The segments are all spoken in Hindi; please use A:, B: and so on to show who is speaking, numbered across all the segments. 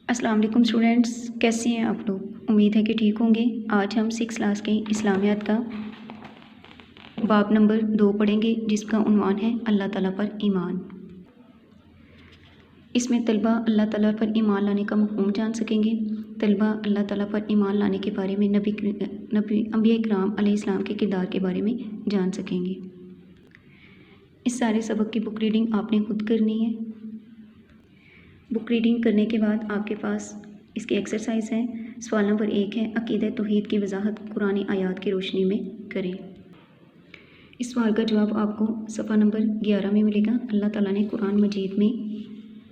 A: अस्सलाम वालेकुम स्टूडेंट्स, कैसे हैं आप लोग। उम्मीद है कि ठीक होंगे। आज हम 6 क्लास के इस्लामियात का बाब नंबर 2 पढ़ेंगे, जिसका उन्वान है अल्लाह ताला पर ईमान। इसमें तलबा अल्लाह ताला पर ईमान लाने का मफ़हूम जान सकेंगे। तलबा अल्लाह ताला पर ईमान लाने के बारे में नबी अंबिया इकराम अलैहिस्सलाम के किरदार के बारे में जान सकेंगे। इस सारे सबक की बुक रीडिंग आपने खुद करनी है। बुक रीडिंग करने के बाद आपके पास इसके एक्सरसाइज है। सवाल नंबर 1 है, अक़ीदा तौहीद की वजाहत कुरानी आयात की रोशनी में करें। इस सवाल का जवाब आपको सफ़ा नंबर 11 में मिलेगा। अल्लाह ताला ने कुरान मजीद में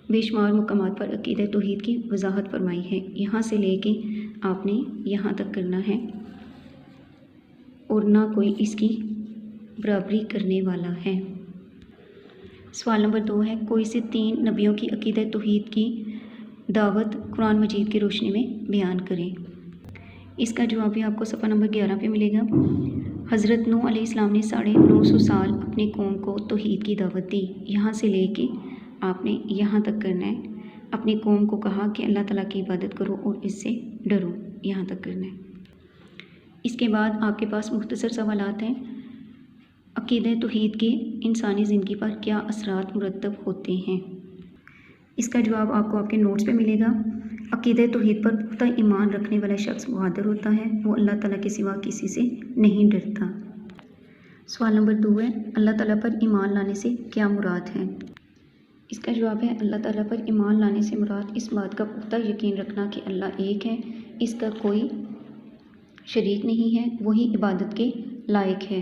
A: बेशुमार मुकामात पर अक़ीदा तौहीद की वजाहत फरमाई है। यहाँ से लेके आपने यहाँ तक करना है और ना कोई इसकी बराबरी करने वाला है। सवाल नंबर 2 है, कोई से 3 नबियों की अक़ीदा तौहीद की दावत कुरान मजीद की रोशनी में बयान करें। इसका जवाब भी आपको सफ़ा नंबर 11 पे मिलेगा। हज़रत नूह अलैहिस्सलाम ने 950 साल अपनी कौम को तौहीद की दावत दी। यहाँ से लेके आपने यहाँ तक करना है। अपनी कौम को कहा कि अल्लाह ताला की इबादत करो और इससे डरो, यहाँ तक करना है। इसके बाद आपके पास मुख्तसर सवालात हैं। अक़ीदा तौहीद के इंसानी ज़िंदगी पर क्या असरात मुरतब होते हैं। इसका जवाब आपको आपके नोट्स पे मिलेगा। अक़ीदा तौहीद पर पुख्ता ईमान रखने वाला शख्स बहादुर होता है। वो अल्लाह ताला के सिवा किसी से नहीं डरता। सवाल नंबर 2 है, अल्लाह ताला पर ईमान लाने से क्या मुराद है। इसका जवाब है, अल्लाह ताला पर ईमान लाने से मुराद इस बात का पुख्ता यकीन रखना कि अल्लाह एक है, इसका कोई शरीक नहीं है, वही इबादत के लायक है।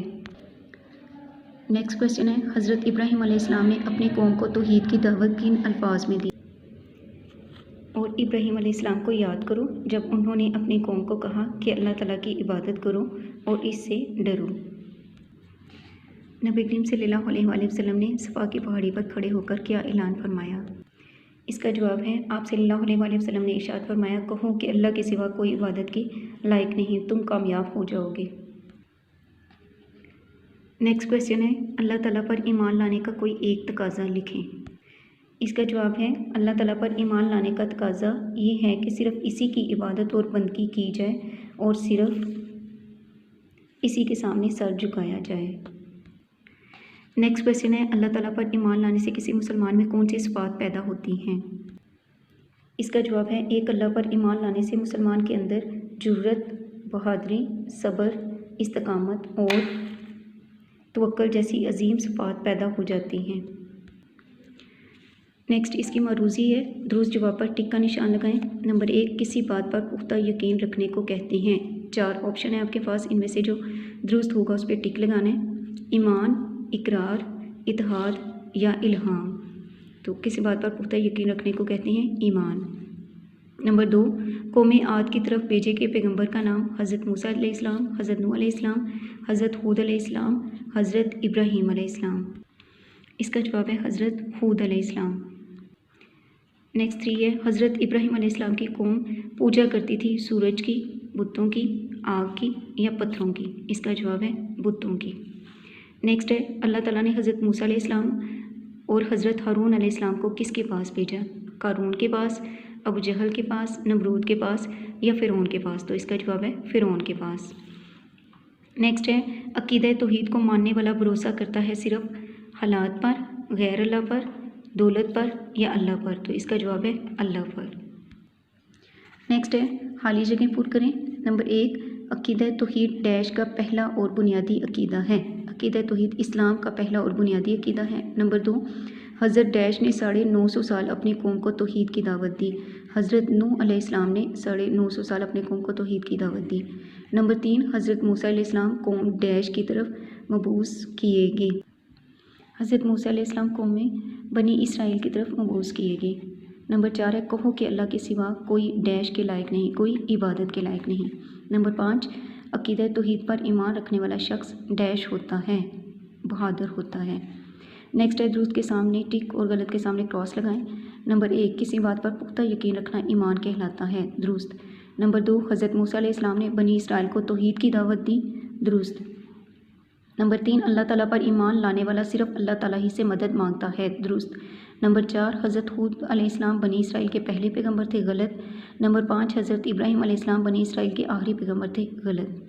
A: नेक्स्ट क्वेश्चन है, हज़रत इब्राहीम अलैहिस्सलाम ने अपनी कौम को तौहीद की दावत किन अल्फाज में दी। और इब्राहीम अलैहिस्सलाम को याद करो जब उन्होंने अपनी कौम को कहा कि अल्लाह ताला की इबादत करो और इससे डरो। नबी करीम सल्लल्लाहु अलैहि वसल्लम ने सफ़ा की पहाड़ी पर खड़े होकर क्या ऐलान फरमाया। इसका जवाब है, आप सल्लल्लाहु अलैहि वसल्लम ने इरशाद फरमाया, कहो कि अल्लाह के सिवा कोई इबादत के लायक नहीं, तुम कामयाब हो जाओगे। नेक्स्ट क्वेश्चन है, अल्लाह ताला पर ईमान लाने का कोई एक तकाज़ा लिखें। इसका जवाब है, अल्लाह ताला पर ईमान लाने का तकाज़ा ये है कि सिर्फ़ इसी की इबादत और बंदगी की जाए और सिर्फ़ इसी के सामने सर झुकाया जाए। नेक्स्ट क्वेश्चन है, अल्लाह ताला पर ईमान लाने से किसी मुसलमान में कौन सी सिफ़ात पैदा होती हैं। इसका जवाब है, एक अल्लाह पर ईमान लाने से मुसलमान के अंदर जुर्रत, बहादुरी, सब्र, इस्तिकामत और तवक्कुल जैसी अजीम सिफ़ात पैदा हो जाती हैं। नेक्स्ट इसकी मरूज़ी है, दुरुस्त जवाब पर टिक का निशान लगाएं। नंबर 1, किसी बात पर पुख्ता यकीन रखने को कहते हैं। 4 ऑप्शन है आपके पास, इनमें से जो दुरुस्त होगा उस पर टिक लगाना है। ईमान, इकरार, इत्तेहाद या इल्हाम। तो किसी बात पर पुख्ता यकीन रखने को कहते हैं ईमान। नंबर 2, कौम आद की तरफ भेजे गए पैगंबर का नाम। हज़रत मूसा अलैहिस्सलाम, हज़रत नूह अलैहिस्सलाम, हज़रत हूद अलैहिस्सलाम, हज़रत इब्राहीम अलैहिस्सलाम। इसका जवाब है हज़रत हूद अलैहिस्सलाम। नेक्स्ट 3 है, हज़रत इब्राहीम अलैहिस्सलाम की कौम पूजा करती थी सूरज की, बुतों की, आग की या पत्थरों की। इसका जवाब है बुतों की। नेक्स्ट है, अल्लाह ताला ने हज़रत मूसा अलैहिस्सलाम और हज़रत हारून अलैहिस्सलाम को किसके पास भेजा। कारून के पास, अबू जहल के पास, नमरूद के पास या फ़िरौन के पास। तो इसका जवाब है फ़िरौन के पास। नेक्स्ट है, अक़ीदा तौहीद को मानने वाला भरोसा करता है सिर्फ़ हालात पर, गैर अल्लाह पर, दौलत पर या अल्लाह पर। तो इसका जवाब है अल्लाह पर। नेक्स्ट है, खाली जगह पुर करें। नंबर 1, अक़ीदा तौहीद डैश का पहला और बुनियादी अक़ीदा है। अक़ीदा तौहीद इस्लाम का पहला और बुनियादी अक़ीदा है। नंबर 2, हज़रत डैश ने 950 साल अपनी कौम को तौहीद की दावत दी। हज़रत नूह अलैहिस्सलाम ने 950 साल अपनी कौम को तौहीद की दावत दी। नंबर 3, हज़रत मूसा अलैहिस्सलाम कौम डैश की तरफ मबूस किए गए। हज़रत मूसा अलैहिस्सलाम कौम में बनी इसराइल की तरफ मबूस किए गए। नंबर 4 है, कहो कि अल्लाह के सिवा कोई डैश के लायक नहीं, कोई इबादत के लायक नहीं। नंबर 5, अक़ीदा तौहीद पर ईमान रखने वाला शख्स डैश होता है, बहादुर होता है। नेक्स्ट है, दुरुस्त के सामने टिक और गलत के सामने क्रॉस लगाएं। नंबर 1, किसी बात पर पुख्ता यकीन रखना ईमान कहलाता है, दुरुस्त। नंबर 2, हज़रत मूसा अलैहिस्सलाम ने बनी इसराइल को तौहीद की दावत दी, दुरुस्त। नंबर 3, अल्लाह ताला पर ईमान लाने वाला सिर्फ़ अल्लाह ताला ही से मदद मांगता है, दुरुस्त। नंबर 4 हज़रत हूद अलैहिस्सलाम बनी इसराइल के पहले पैगंबर थे, गलत। नंबर 5 हज़रत इब्राहीम अलैहिस्सलाम बनी इसराइल के आखिरी पैगंबर थे, गलत।